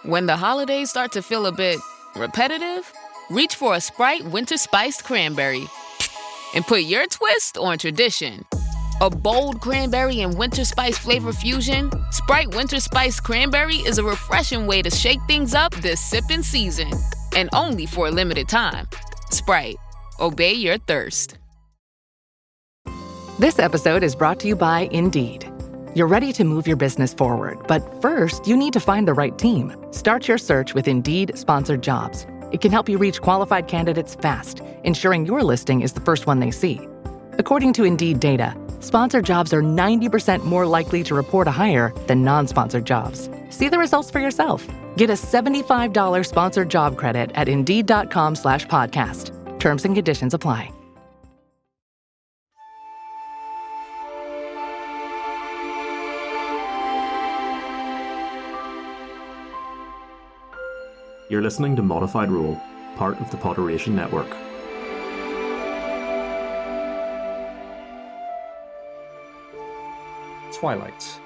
When the holidays start to feel a bit repetitive, reach for a Sprite Winter Spiced Cranberry and put your twist on tradition. A bold cranberry and winter spice flavor fusion, Sprite Winter Spiced Cranberry is a refreshing way to shake things up this sipping season. And only for a limited time. Sprite. Obey your thirst. This episode is brought to you by Indeed. You're ready to move your business forward, but first, you need to find the right team. Start your search with Indeed-sponsored jobs. It can help you reach qualified candidates fast, ensuring your listing is the first one they see. According to Indeed data, sponsored jobs are 90% more likely to report a hire than non-sponsored jobs. See the results for yourself. Get a $75 sponsored job credit at Indeed.com/podcast. Terms and conditions apply. You're listening to ModifedRoll, part of the Potteration Network. Twilight.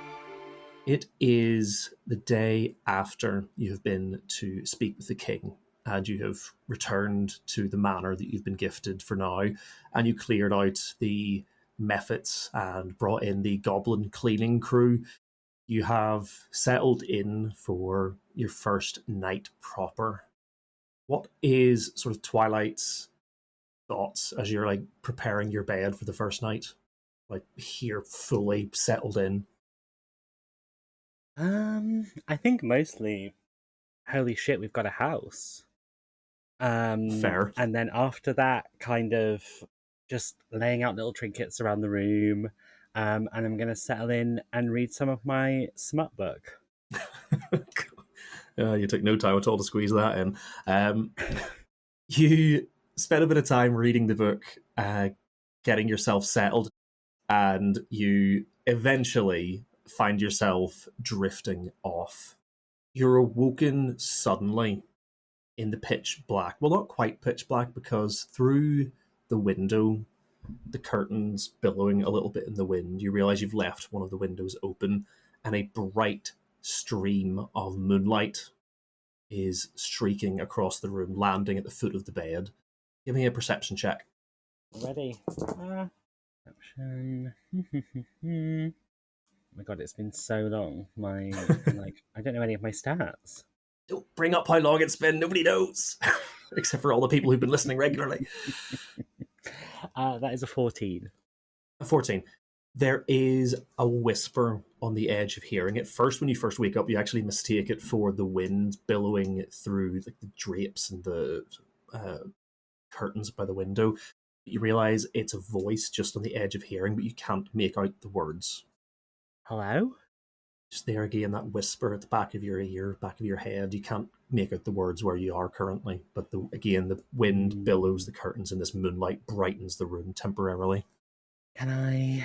It is the day after you have been to speak with the king, and you have returned to the manor that you've been gifted for now, and you cleared out the mephits and brought in the goblin cleaning crew. You have settled in for your first night proper. What is sort of Twilight's thoughts as you're like preparing your bed for the first night? Like here fully settled in? I think mostly, holy shit, we've got a house. Fair. And then after that, kind of just laying out little trinkets around the room. And I'm going to settle in and read some of my smut book. You took no time at all to squeeze that in. You spent a bit of time reading the book, getting yourself settled, and you eventually find yourself drifting off. You're awoken suddenly in the pitch black. Well, not quite pitch black, because through the window, the curtains billowing a little bit in the wind, you realize you've left one of the windows open, and a bright stream of moonlight is streaking across the room, landing at the foot of the bed. Give me a perception check. Ready? Perception. Oh my god, it's been so long. I don't know any of my stats. Don't bring up how long it's been. Nobody knows, except for all the people who've been listening regularly. That is a 14. A 14. There is a whisper on the edge of hearing. At first, when you first wake up, you actually mistake it for the wind billowing through the drapes and the curtains by the window. You realize it's a voice just on the edge of hearing, but you can't make out the words. Hello? Just there again, that whisper at the back of your ear, back of your head. You can't make out the words where you are currently, but the wind billows the curtains and this moonlight brightens the room temporarily. Can I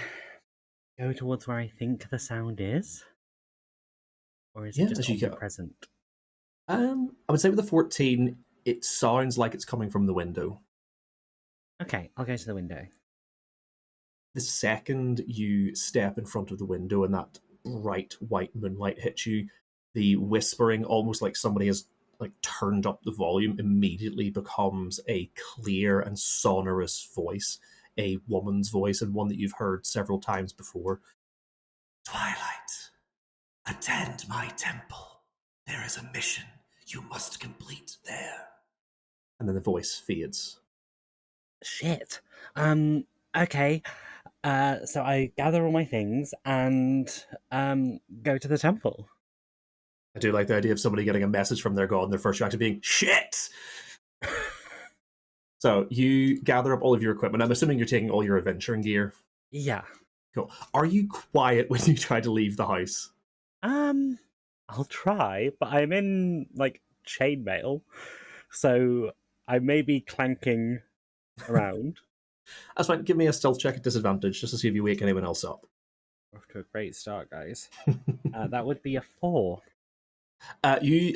go towards where I think the sound is? Or is it just omnipresent? I would say with the 14, it sounds like it's coming from the window. Okay, I'll go to the window. The second you step in front of the window and that bright white moonlight hits you, the whispering, almost like somebody has like turned up the volume, immediately becomes a clear and sonorous voice, a woman's voice, and one that you've heard several times before. Twilight, attend my temple. There is a mission you must complete there. And then the voice fades. Shit. Okay. So I gather all my things and go to the temple. I do like the idea of somebody getting a message from their god and their first reaction being, shit! So you gather up all of your equipment. I'm assuming you're taking all your adventuring gear. Yeah. Cool. Are you quiet when you try to leave the house? I'll try, but I'm in, chainmail, so I may be clanking around. That's fine. Give me a stealth check at disadvantage, just to see if you wake anyone else up. Off to a great start, guys. That would be a 4. You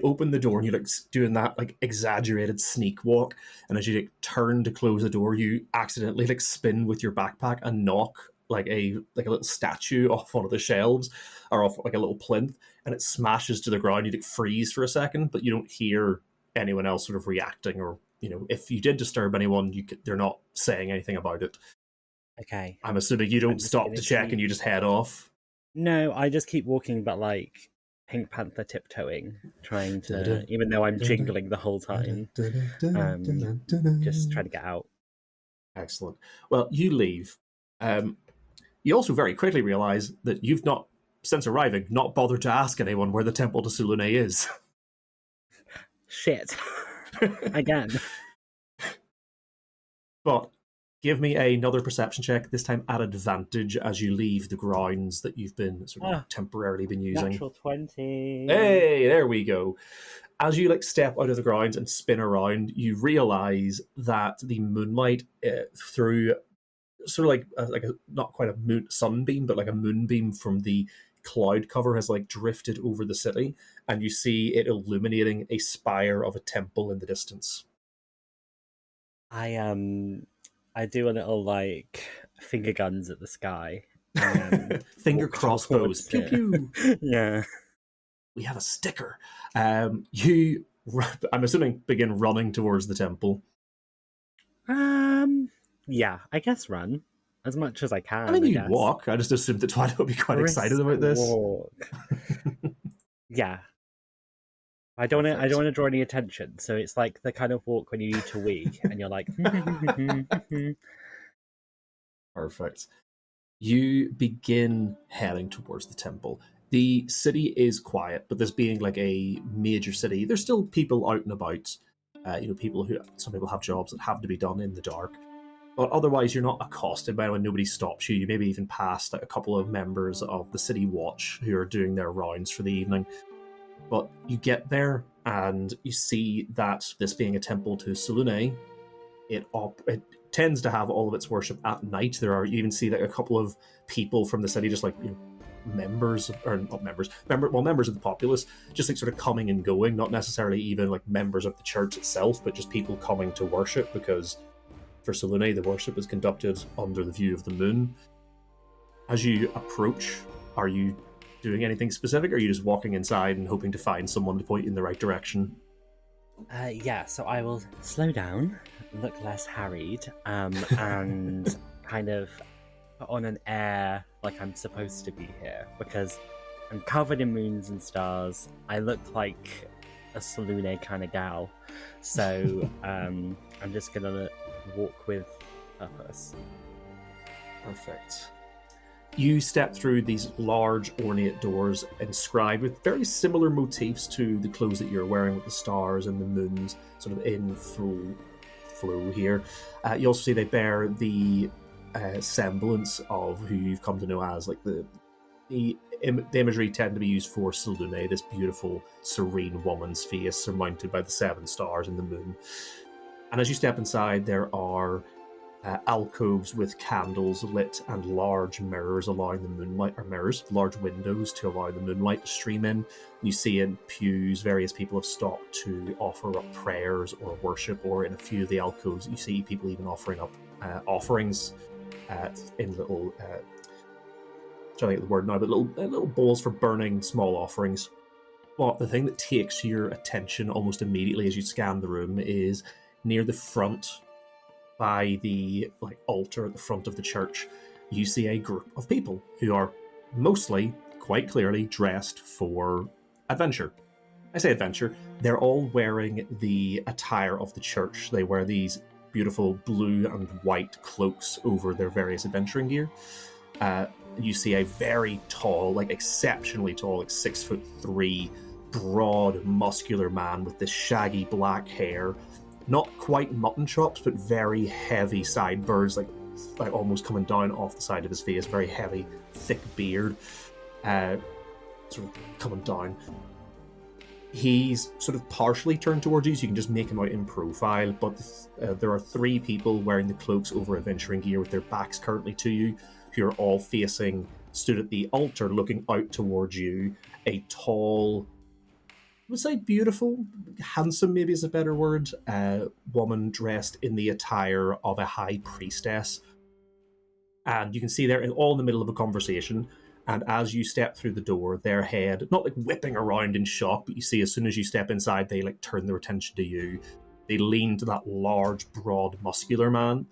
open the door and you're doing that exaggerated sneak walk, and as you turn to close the door, you accidentally spin with your backpack and knock like a little statue off one of the shelves, or off like a little plinth, and it smashes to the ground. You freeze for a second, but you don't hear anyone else sort of reacting, or if you did disturb anyone, they're not saying anything about it. Okay. I'm assuming you don't stop to check and you just head off. No, I just keep walking, but like Pink Panther tiptoeing, trying to, even though I'm jingling the whole time, just try to get out. Excellent. Well, you leave. You also very quickly realize that you've not, since arriving, not bothered to ask anyone where the temple to Selune is. Shit. Again. But give me another perception check, this time at advantage, as you leave the grounds that you've been sort of temporarily been using. Natural 20. Hey, there we go. As you step out of the grounds and spin around, you realize that the moonlight through sort of like a, not quite a sunbeam, but like a moonbeam from the cloud cover has drifted over the city, and you see it illuminating a spire of a temple in the distance. I do a little finger guns at the sky. Finger crossbows. Pew pew. Yeah. We have a sticker. You, I'm assuming, begin running towards the temple. Yeah, I guess run as much as I can. I mean, you walk. I just assumed that Twilight would be quite excited about this. Walk. Yeah. I don't want to draw any attention, so it's like the kind of walk when you need to wee, and you're like. Perfect. You begin heading towards the temple. The city is quiet, but this being a major city, there's still people out and about. Some people have jobs that have to be done in the dark. But otherwise, you're not accosted by anyone. Nobody stops you. You maybe even pass a couple of members of the city watch who are doing their rounds for the evening. But you get there, and you see that this being a temple to Selune, it tends to have all of its worship at night. You even see a couple of people from the city, just members of the populace, just sort of coming and going, not necessarily even members of the church itself, but just people coming to worship, because for Selune, the worship is conducted under the view of the moon. As you approach, are you doing anything specific, or are you just walking inside and hoping to find someone to point you in the right direction? Yeah, so I will slow down, look less harried, and kind of put on an air like I'm supposed to be here, because I'm covered in moons and stars. I look like a Selune kind of gal, so I'm just gonna walk with purpose. Perfect. You step through these large ornate doors inscribed with very similar motifs to the clothes that you're wearing, with the stars and the moons sort of in full flow here. You also see they bear the semblance of who you've come to know as the imagery tend to be used for Selune, this beautiful, serene woman's face surmounted by the 7 stars and the moon. And as you step inside, there are alcoves with candles lit and large mirrors allowing the moonlight, or mirrors, large windows to allow the moonlight to stream in. You see in pews, various people have stopped to offer up prayers or worship, or in a few of the alcoves, you see people even offering up offerings in little, trying to get the word now, but little bowls for burning small offerings. But the thing that takes your attention almost immediately as you scan the room is near the front, by the altar at the front of the church, you see a group of people who are mostly, quite clearly, dressed for adventure. I say adventure, they're all wearing the attire of the church. They wear these beautiful blue and white cloaks over their various adventuring gear. You see a very tall, exceptionally tall, 6'3", broad, muscular man with this shaggy black hair, not quite mutton chops, but very heavy sideburns, like almost coming down off the side of his face. Very heavy, thick beard, sort of coming down. He's sort of partially turned towards you, so you can just make him out in profile, but there are 3 people wearing the cloaks over adventuring gear with their backs currently to you, who are all stood at the altar looking out towards you. A tall, I would say beautiful, handsome maybe is a better word, woman dressed in the attire of a high priestess. And you can see they're all in the middle of a conversation. And as you step through the door, their head, not like whipping around in shock, but you see as soon as you step inside, they like turn their attention to you. They lean to that large, broad, muscular man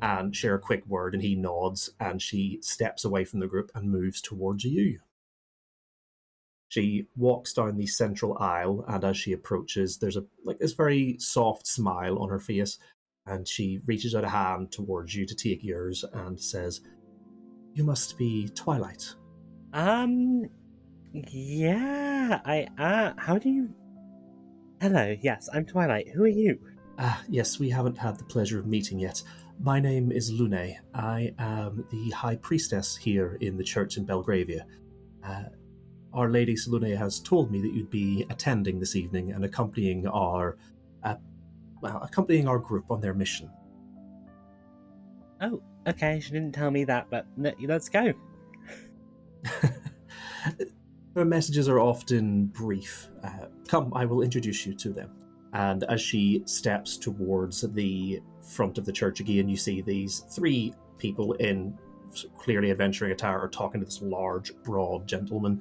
and share a quick word, and he nods, and she steps away from the group and moves towards you. She walks down the central aisle, and as she approaches, there's this very soft smile on her face, and she reaches out a hand towards you to take yours and says, "You must be Twilight." Yeah, how do you... Hello, yes, I'm Twilight. Who are you? Yes, we haven't had the pleasure of meeting yet. My name is Lune. I am the High Priestess here in the church in Belgravia. Our Lady Selune has told me that you'd be attending this evening and accompanying our group on their mission. Oh, okay, she didn't tell me that, but let's go. Her messages are often brief. Come, I will introduce you to them. And as she steps towards the front of the church again, you see these three people in clearly adventuring attire are talking to this large, broad gentleman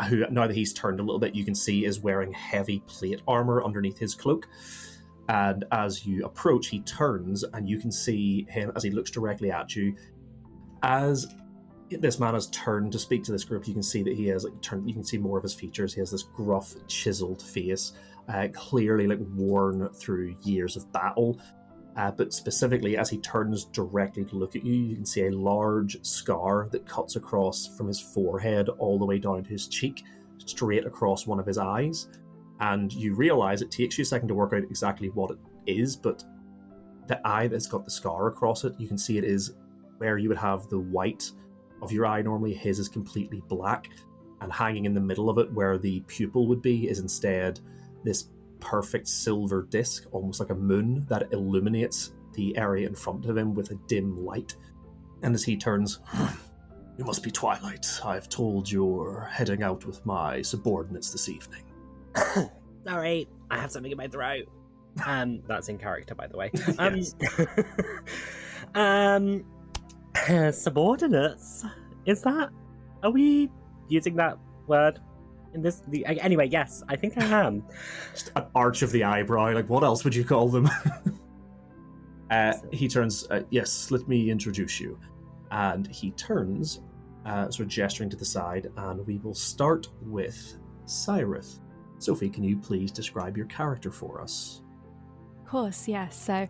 who, now that he's turned a little bit, you can see is wearing heavy plate armor underneath his cloak. And as you approach, he turns, and you can see him as he looks directly at you. As this man has turned to speak to this group, you can see that he has turned. You can see more of his features. He has this gruff, chiseled face, clearly worn through years of battle. But specifically, as he turns directly to look at you, you can see a large scar that cuts across from his forehead all the way down to his cheek, straight across one of his eyes. And you realize it takes you a second to work out exactly what it is, but the eye that's got the scar across it, you can see it is where you would have the white of your eye normally. His is completely black, and hanging in the middle of it where the pupil would be is instead this perfect silver disc, almost like a moon, that illuminates the area in front of him with a dim light. And as he turns, "You must be Twilight. I've told you're heading out with my subordinates this evening." Sorry, I have something in my throat. That's in character, by the way. Subordinates? Is that... Are we using that word in this... Anyway, yes, I think I am. Just an arch of the eyebrow, what else would you call them? He turns, "Yes, let me introduce you." And he turns, sort of gesturing to the side, and we will start with Cyrith. Sophie, can you please describe your character for us? Of course, yes. So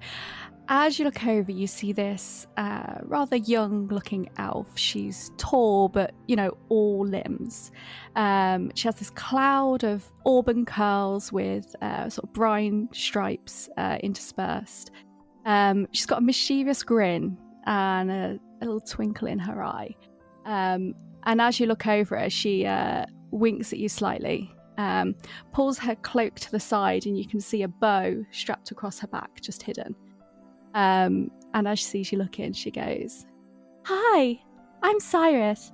as you look over, you see this rather young-looking elf. She's tall, but, all limbs. She has this cloud of auburn curls with sort of brine stripes interspersed. She's got a mischievous grin and a little twinkle in her eye. And as you look over her, she winks at you slightly. Pulls her cloak to the side, and you can see a bow strapped across her back, just hidden. And as she sees you looking, she goes, "Hi, I'm Cyrith,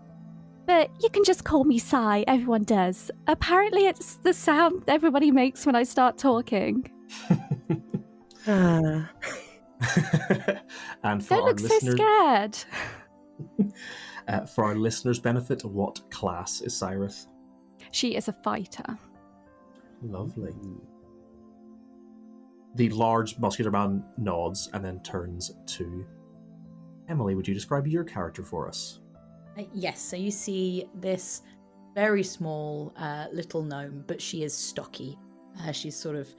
but you can just call me Cy, everyone does. Apparently it's the sound everybody makes when I start talking." And for Don't our look listeners, so scared. For our listeners' benefit, what class is Cyrith? She is a fighter. Lovely. The large, muscular man nods and then turns to Emily. Would you describe your character for us? Yes, so you see this very small little gnome, but she is stocky. She's sort of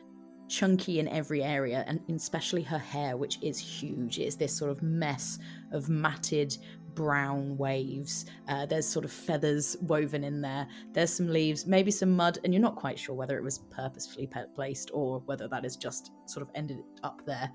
chunky in every area, and especially her hair, which is huge. It is this sort of mess of matted brown waves. There's sort of feathers woven in there. There's some leaves, maybe some mud, and you're not quite sure whether it was purposefully placed or whether that is just sort of ended up there.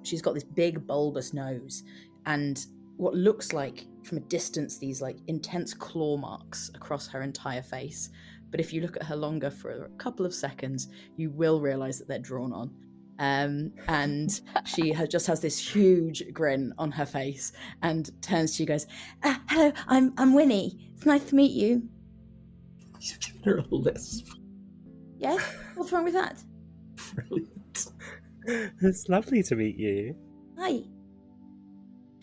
She's got this big bulbous nose and what looks like from a distance these intense claw marks across her entire face. But if you look at her longer for a couple of seconds, you will realize that they're drawn on. And she just has this huge grin on her face and turns to you, goes, "Hello, I'm Winnie. It's nice to meet you." You've given her a lisp. Yes? What's wrong with that? Brilliant. It's lovely to meet you. Hi.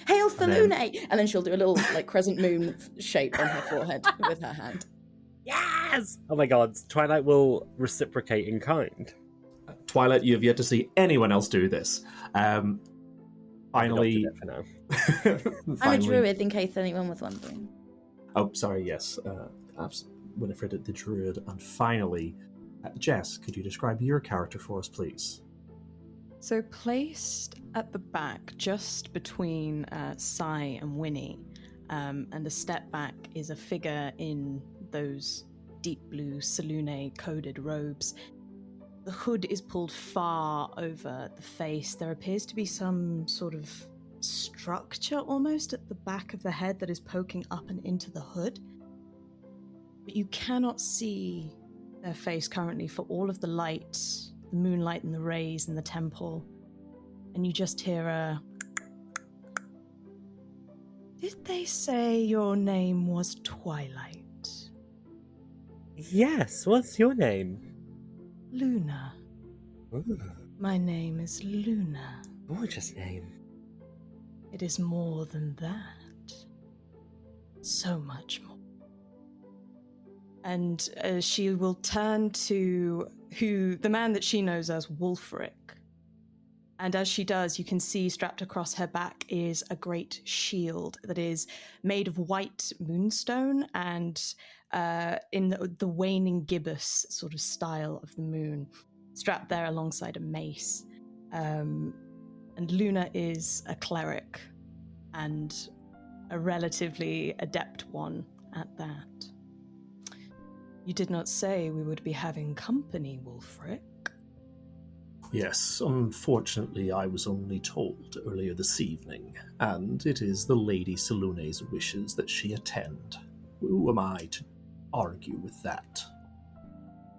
Hail Selune! And then she'll do a little like crescent moon shape on her forehead with her hand. Yes! Oh my god, Twilight will reciprocate in kind. Twilight, you have yet to see anyone else do this. Finally, I've adopted it for now. I'm a druid, in case anyone was wondering. Oh, sorry, yes. Winifred the Druid. And finally, Jess, could you describe your character for us, please? So placed at the back, just between Sai and Winnie, and a step back is a figure in those deep blue Selune-coded robes. The hood is pulled far over the face. There appears to be some sort of structure almost at the back of the head that is poking up and into the hood. But you cannot see their face currently for all of the light, the moonlight and the rays in the temple. And you just hear a... Did they say your name was Twilight? Yes, what's your name? Luna. Ooh, My name is Luna. gorgeous name. It is more than that. So much more. And she will turn to the man that she knows as Wulfric. And as she does, you can see strapped across her back is a great shield that is made of white moonstone and in the waning gibbous sort of style of the moon, strapped there alongside a mace. And Luna is a cleric, and a relatively adept one at that. You did not say we would be having company, Wulfric. Yes, unfortunately I was only told earlier this evening, and it is the Lady Selune's wishes that she attend. Who am I to argue with that?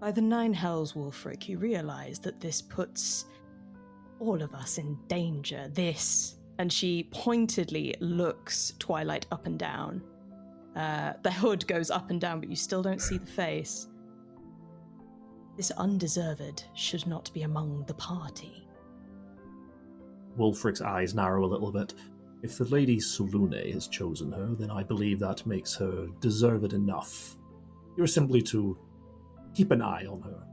By the Nine Hells, Wulfric, you realize that this puts all of us in danger. This. And she pointedly looks Twilight up and down. The hood goes up and down, but you still don't see the face. This undeserved should not be among the party. Wulfric's eyes narrow a little bit. If the Lady Selune has chosen her, then I believe that makes her deserved enough. You're simply to keep an eye on her.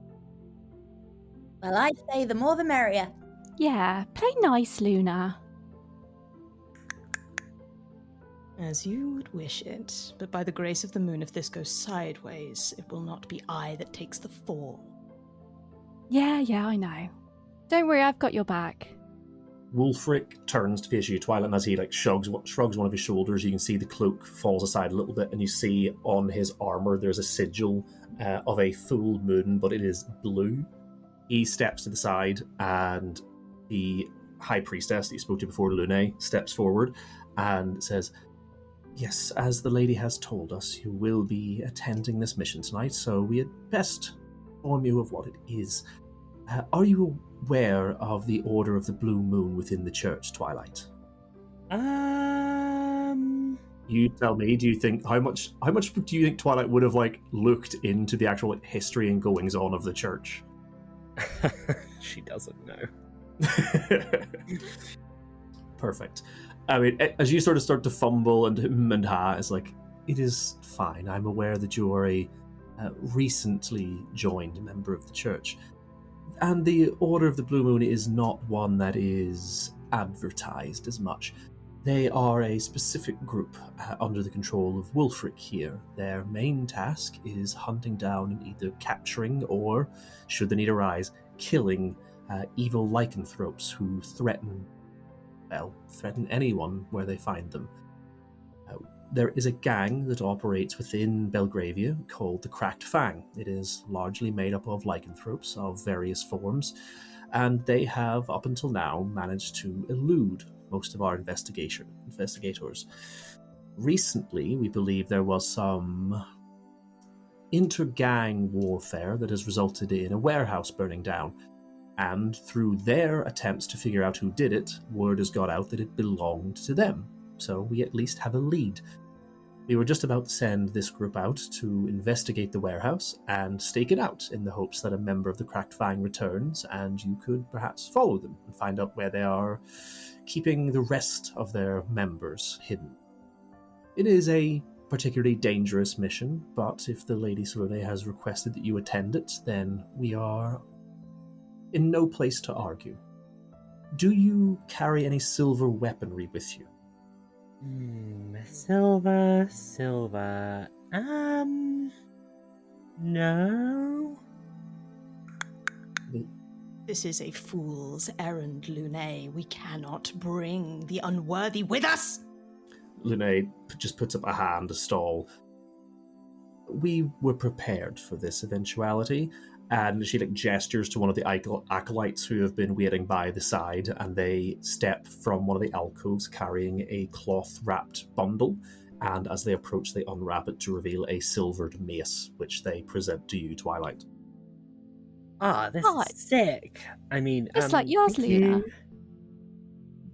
Well, I say the more the merrier. Yeah, play nice, Luna. As you would wish it, but by the grace of the moon, if this goes sideways, it will not be I that takes the fall. Yeah, I know. Don't worry, I've got your back. Wulfric turns to face you, Twilight, and as he shrugs one of his shoulders, you can see the cloak falls aside a little bit, and you see on his armor there's a sigil of a full moon, but it is blue. He steps to the side, and the High Priestess that you spoke to before, Lune, steps forward and says, "Yes, as the lady has told us, you will be attending this mission tonight, so we had best inform you of what it is. Are you aware of the Order of the Blue Moon within the church, Twilight?" You tell me. Do you think how much do you think Twilight would have looked into the actual history and goings on of the church? She doesn't know. Perfect. I mean, as you sort of start to fumble and ha, it's it is fine. I'm aware that you are a recently joined member of the church. And the Order of the Blue Moon is not one that is advertised as much. They are a specific group under the control of Wulfric here. Their main task is hunting down and either capturing or, should the need arise, killing evil lycanthropes who threaten anyone where they find them. There is a gang that operates within Belgravia called the Cracked Fang. It is largely made up of lycanthropes of various forms, and they have, up until now, managed to elude most of our investigators. Recently, we believe there was some inter-gang warfare that has resulted in a warehouse burning down, and through their attempts to figure out who did it, word has got out that it belonged to them. So we at least have a lead. We were just about to send this group out to investigate the warehouse and stake it out in the hopes that a member of the Cracked Fang returns and you could perhaps follow them and find out where they are keeping the rest of their members hidden. It is a particularly dangerous mission, but if the Lady Selune has requested that you attend it, then we are in no place to argue. Do you carry any silver weaponry with you? Silver. No. This is a fool's errand, Lune. We cannot bring the unworthy with us! Lune just puts up a hand to stall. We were prepared for this eventuality, and she gestures to one of the acolytes who have been waiting by the side, and they step from one of the alcoves carrying a cloth-wrapped bundle, and as they approach, they unwrap it to reveal a silvered mace, which they present to you, Twilight. Ah, this is sick. I mean, Just like yours, thank Luna. you.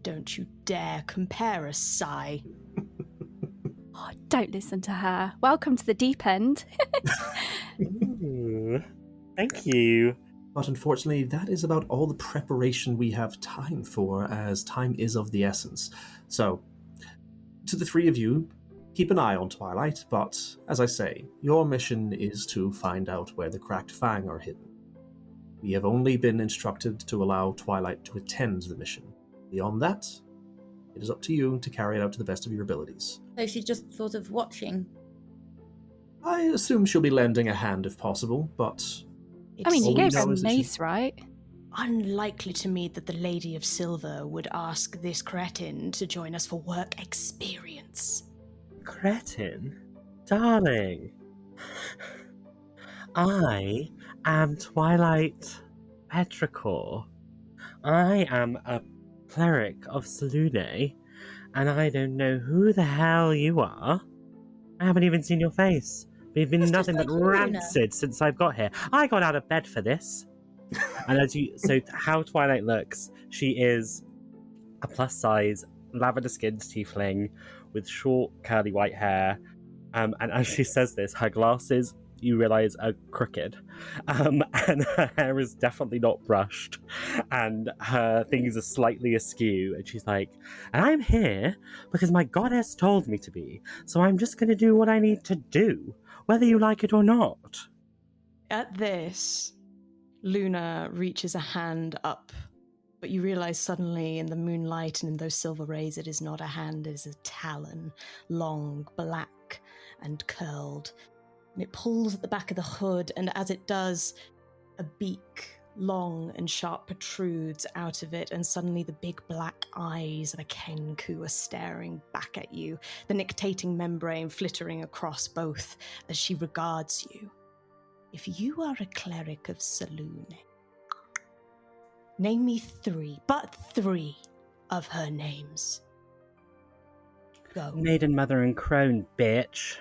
Don't you dare compare us, Sai. Oh, don't listen to her. Welcome to the deep end. Ooh, thank you. But unfortunately, that is about all the preparation we have time for, as time is of the essence. So, to the three of you, keep an eye on Twilight, but, as I say, your mission is to find out where the Cracked Fang are hidden. We have only been instructed to allow Twilight to attend the mission. Beyond that, it is up to you to carry it out to the best of your abilities. So she's just sort of watching. I assume she'll be lending a hand if possible, but I mean, you all we gave her know a is that she- mace, right? Unlikely to me that the Lady of Silver would ask this cretin to join us for work experience. Cretin? Darling. I am Twilight Petrichor. I am a cleric of Selune, and I don't know who the hell you are. I haven't even seen your face. We've been That's nothing just but like you, Luna. rancid since I've got here. I got out of bed for this. And so how Twilight looks, she is a plus-size, lavender-skinned tiefling with short, curly white hair. And as she says this, her glasses, you realise, are crooked. And her hair is definitely not brushed. And her things are slightly askew. And she's like, and I'm here because my goddess told me to be. So I'm just going to do what I need to do, whether you like it or not. At this, Luna reaches a hand up, but you realize suddenly in the moonlight and in those silver rays, it is not a hand, it is a talon, long, black, and curled. And it pulls at the back of the hood, and as it does, a beak, long and sharp, protrudes out of it, and suddenly the big black eyes of a Kenku are staring back at you, the nictating membrane flittering across both as she regards you. If you are a cleric of Selune, name me but three of her names. Go. Maiden, Mother, and Crone, bitch.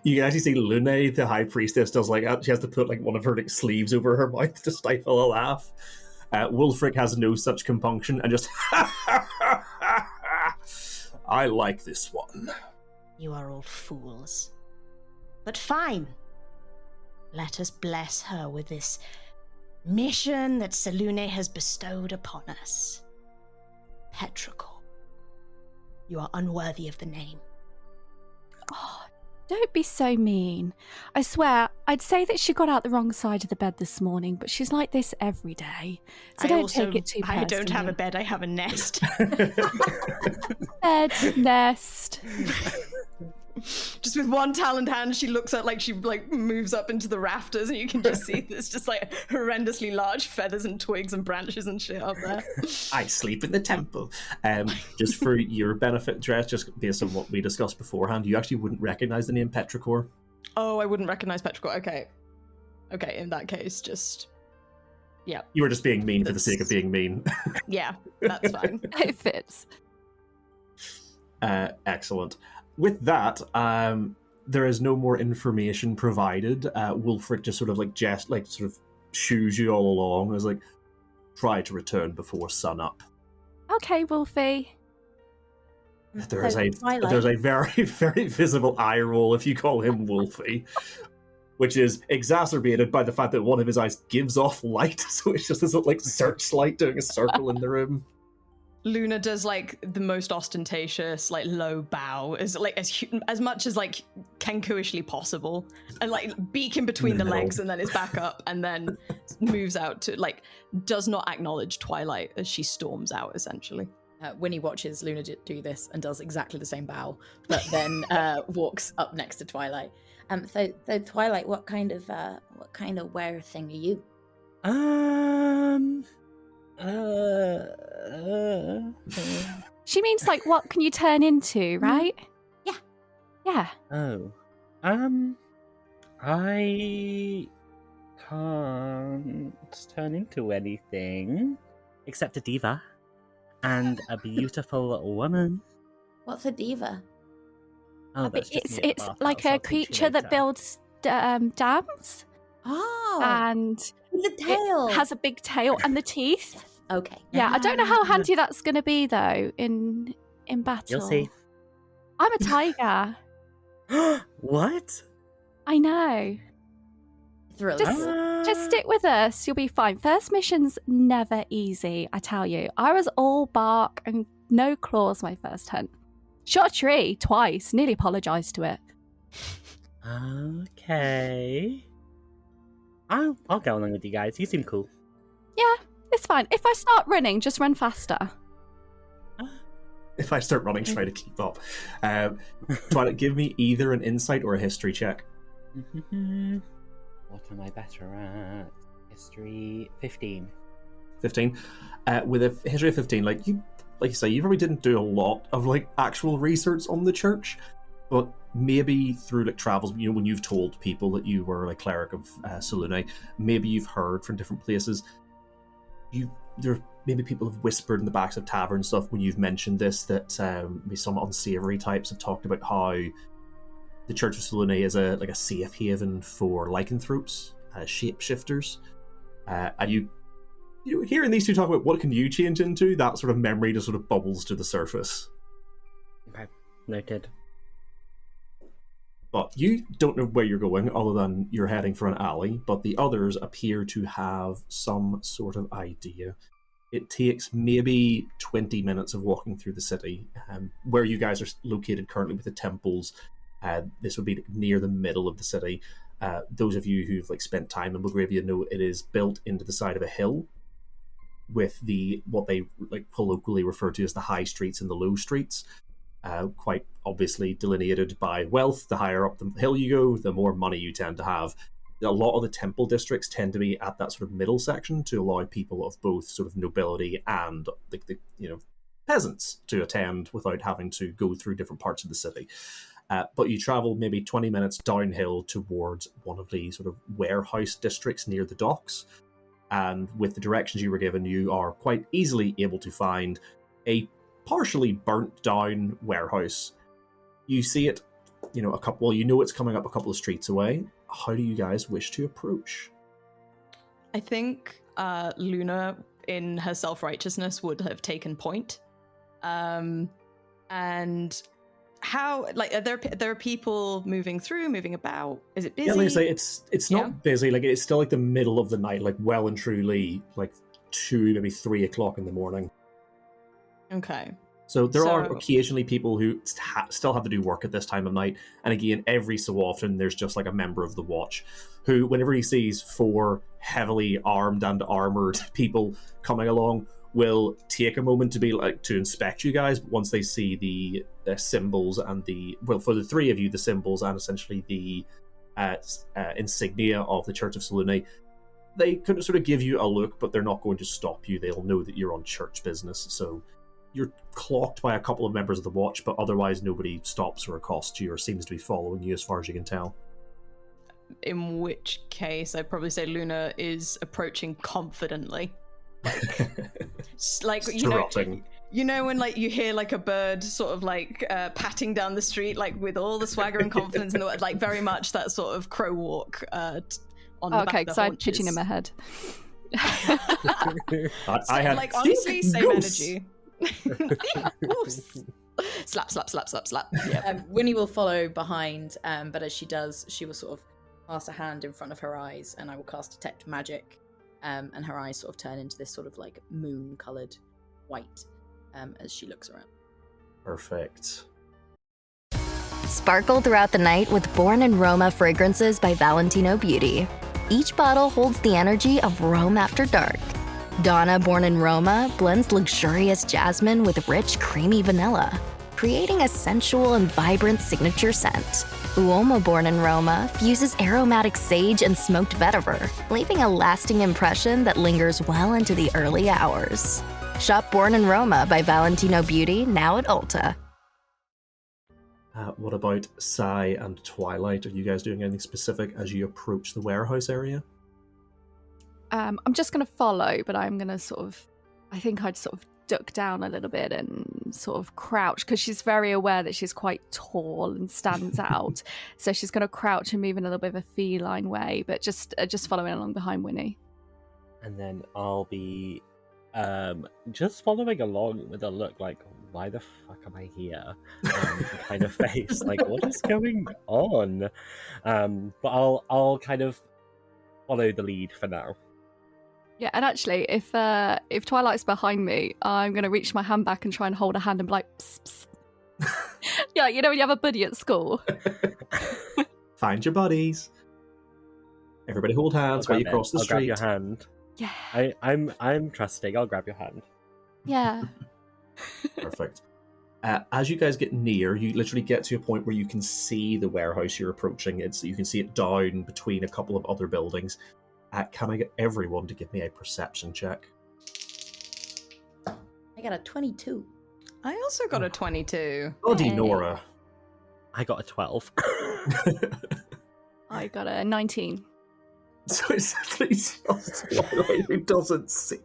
You can actually see Lune, the high priestess, does she has to put one of her sleeves over her mouth to stifle a laugh. Wulfric has no such compunction and just I like this one. You are all fools. But fine. Let us bless her with this mission that Selune has bestowed upon us. Petrichor, you are unworthy of the name. Oh, don't be so mean. I swear, I'd say that she got out the wrong side of the bed this morning, but she's like this every day. So don't take it too personally. I don't have a bed, I have a nest. Bed, nest. Just with one taloned hand, she looks at she moves up into the rafters, and you can just see there's just horrendously large feathers and twigs and branches and shit up there. I sleep in the temple. Just for your benefit, Dress, just based on what we discussed beforehand, you actually wouldn't recognize the name Petrichor. Oh, I wouldn't recognize Petrichor. Okay, in that case, just yeah. You were just being mean for the sake of being mean. Yeah, that's fine. It fits. Excellent. With that, there is no more information provided. Wulfric just sort of shoos you all along. As try to return before sun up. Okay, Wolfie. There's Twilight. a very, very visible eye roll if you call him Wolfie, which is exacerbated by the fact that one of his eyes gives off light, so it's just this like searchlight doing a circle in the room. Luna does like the most ostentatious, like low bow, as much as like Kenkuishly possible, and like beak in between the legs, and then is back up, and then moves out to like does not acknowledge Twilight as she storms out. Essentially, Winnie watches Luna do this and does exactly the same bow, but then walks up next to Twilight. So Twilight, what kind of were thing are you? She means like, what can you turn into, right? Yeah. Yeah. Oh. I can't turn into anything except a diva and a beautiful woman. What's a diva? Oh, that's just me at It's the like bathhouse. I'll a teach you creature that later. builds dams, Oh, and the tail. it has a big tail and the teeth. Okay. Yeah, I don't know how handy that's going to be though in battle. You'll see. I'm a tiger. What? I know. Thrilling. Just stick with us. You'll be fine. First mission's never easy, I tell you. I was all bark and no claws my first hunt. Shot a tree twice. Nearly apologised to it. Okay. I'll go along with you guys. You seem cool. Yeah, it's fine. If I start running, just run faster. If I start running, try to keep up. Twilight, give me either an insight or a history check. What am I better at? History 15. 15. With a history of 15, like you say, you probably didn't do a lot of like actual research on the church, but maybe through like travels, you know, when you've told people that you were like cleric of Selune, maybe you've heard from different places. Maybe people have whispered in the backs of taverns stuff when you've mentioned this, that maybe some unsavory types have talked about how the Church of Selune is a safe haven for lycanthropes, shapeshifters, and you hearing these two talk about what can you change into, that sort of memory just sort of bubbles to the surface. Okay, noted. But you don't know where you're going, other than you're heading for an alley, but the others appear to have some sort of idea. It takes maybe 20 minutes of walking through the city. Where you guys are located currently with the temples, this would be near the middle of the city. Those of you who've spent time in Belgravia know it is built into the side of a hill, with what they colloquially refer to as the high streets and the low streets. Quite obviously delineated by wealth. The higher up the hill you go, the more money you tend to have. A lot of the temple districts tend to be at that sort of middle section to allow people of both sort of nobility and the peasants to attend without having to go through different parts of the city. But you travel maybe 20 minutes downhill towards one of the sort of warehouse districts near the docks, and with the directions you were given, you are quite easily able to find a partially burnt down warehouse. You see it, you know it's coming up a couple of streets away. How do you guys wish to approach? I think Luna, in her self-righteousness, would have taken point. And how, there are people moving about? Is it busy? Yeah, like I say, it's not busy. It's still the middle of the night, well and truly 2, maybe 3 o'clock in the morning. Okay. So there are occasionally people who still have to do work at this time of night. And again, every so often, there's just a member of the watch who, whenever he sees 4 heavily armed and armored people coming along, will take a moment to be to inspect you guys. But once they see the symbols and for the 3 of you, the symbols and essentially the insignia of the Church of Selune, they could sort of give you a look, but they're not going to stop you. They'll know that you're on church business. So you're clocked by a couple of members of the watch, but otherwise nobody stops or accosts you or seems to be following you as far as you can tell. In which case, I'd probably say Luna is approaching confidently. Strutting. You know when you hear a bird sort of patting down the street with all the swagger and confidence and very much that sort of crow walk on the back of the Okay, so I'm haunches. pitching in my head. I had honestly, same goose. energy. Yeah, goose. Slap, slap, slap, slap, slap. Winnie will follow behind, but as she does, she will sort of pass a hand in front of her eyes, and I will cast Detect Magic, and her eyes sort of turn into this sort of like moon-coloured white as she looks around. Perfect. Sparkle throughout the night with Born in Roma fragrances by Valentino Beauty. Each bottle holds the energy of Rome after dark. Donna Born in Roma blends luxurious jasmine with rich, creamy vanilla, creating a sensual and vibrant signature scent. Uomo Born in Roma fuses aromatic sage and smoked vetiver, leaving a lasting impression that lingers well into the early hours. Shop Born in Roma by Valentino Beauty now at Ulta. What about Sai and Twilight? Are you guys doing anything specific as you approach the warehouse area? I'm just going to follow, but I'm going to I think I'd sort of duck down a little bit and sort of crouch, because she's very aware that she's quite tall and stands out. So she's going to crouch and move in a little bit of a feline way, but just following along behind Winnie. And then I'll be just following along with a look like, why the fuck am I here? Kind of face, like, what is going on? But I'll kind of follow the lead for now. Yeah, and actually, if Twilight's behind me, I'm going to reach my hand back and try and hold a hand and be like, psst, psst. Yeah, you know when you have a buddy at school? Find your buddies. Everybody hold hands while you cross the I'll street. grab your hand. Yeah. I'm trusting. I'll grab your hand. Yeah. Perfect. As you guys get near, you literally get to a point where you can see the warehouse you're approaching. You can see it down between a couple of other buildings. Can I get everyone to give me a perception check? I got a 22. I also got a 22. Bloody Nora. I got a 12. I got a 19. So it's actually just Twilight who doesn't see.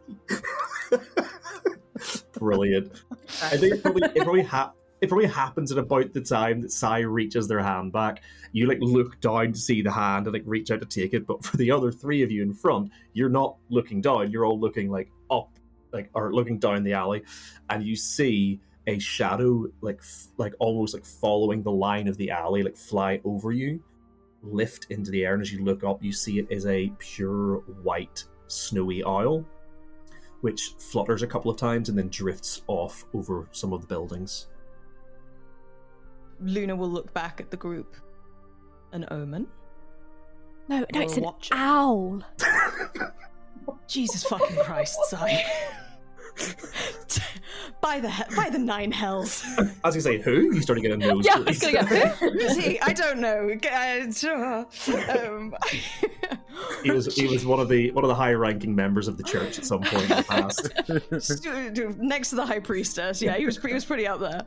Brilliant. I think it probably happens at about the time that Sai reaches their hand back. You look down to see the hand and reach out to take it, but for the other three of you in front, you're not looking down. You're all looking up, or looking down the alley, and you see a shadow almost following the line of the alley, fly over you, lift into the air, and as you look up, you see it is a pure white snowy owl, which flutters a couple of times and then drifts off over some of the buildings. Luna will look back at the group. An omen? No, it's an watch it. owl. Jesus fucking Christ, Sai. By the nine hells. As you say, who? You started getting those. Yeah, I was gonna go, who? Is he? I don't know. He was one of the higher ranking members of the church at some point in the past. Next to the high priestess. Yeah, he was pretty up there.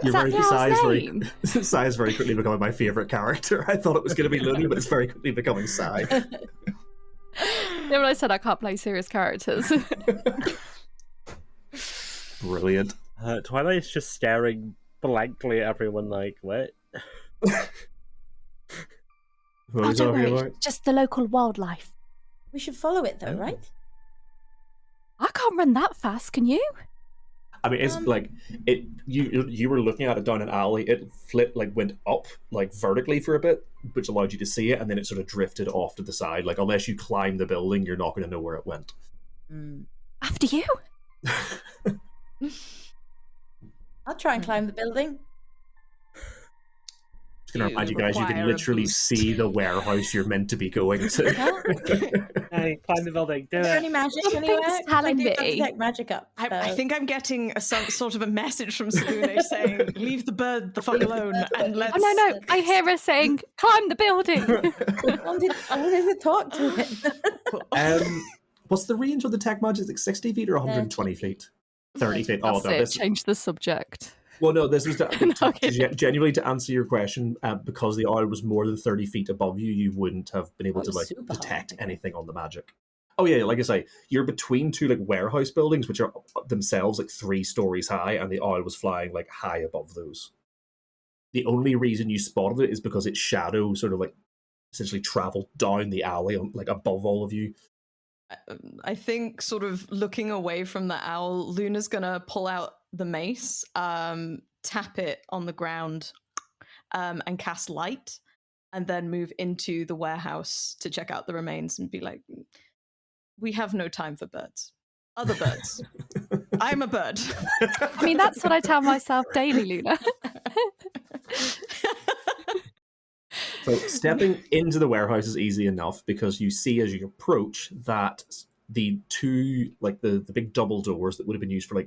You're very name? Sai is very quickly becoming my favourite character. I thought it was going to be Luna, but it's very quickly becoming Sai. Then when I said I can't play serious characters. Brilliant. Twilight's just staring blankly at everyone like, what? What are you don't talking worry, about? just the local wildlife. We should follow it though, right? I can't run that fast, can you? I mean, it's you were looking at it down an alley. It went up vertically for a bit, which allowed you to see it, and then it sort of drifted off to the side. Unless you climb the building, you're not going to know where it went. After you. I'll try and climb the building. Just going to remind you guys, you can literally see the warehouse you're meant to be going to. Hey, climb the building. Do Is there it. any magic Something's anywhere? telling I do have me. Detect magic up. I think I'm getting some sort of a message from Selune saying, "Leave the bird the fuck alone and let's." Oh no! I hear her saying, "Climb the building." I wanted to talk to it. What's the range of the tech magic? Is it 60 feet or 120 feet? 30 feet. Oh, That's no, it. Change the subject. Well, no, this was Okay. genuinely to answer your question. Because the owl was more than 30 feet above you, you wouldn't have been able Oh, to super high. detect anything on the magic. Oh yeah, like I say, you're between two warehouse buildings, which are themselves 3 stories high, and the owl was flying high above those. The only reason you spotted it is because its shadow sort of essentially traveled down the alley, above all of you. I think, sort of looking away from the owl, Luna's gonna pull out the mace, tap it on the ground, and cast light, and then move into the warehouse to check out the remains and be like, we have no time for birds. Other birds. I'm a bird. I mean, that's what I tell myself daily, Luna. So stepping into the warehouse is easy enough because you see as you approach that the two, like the big double doors that would have been used for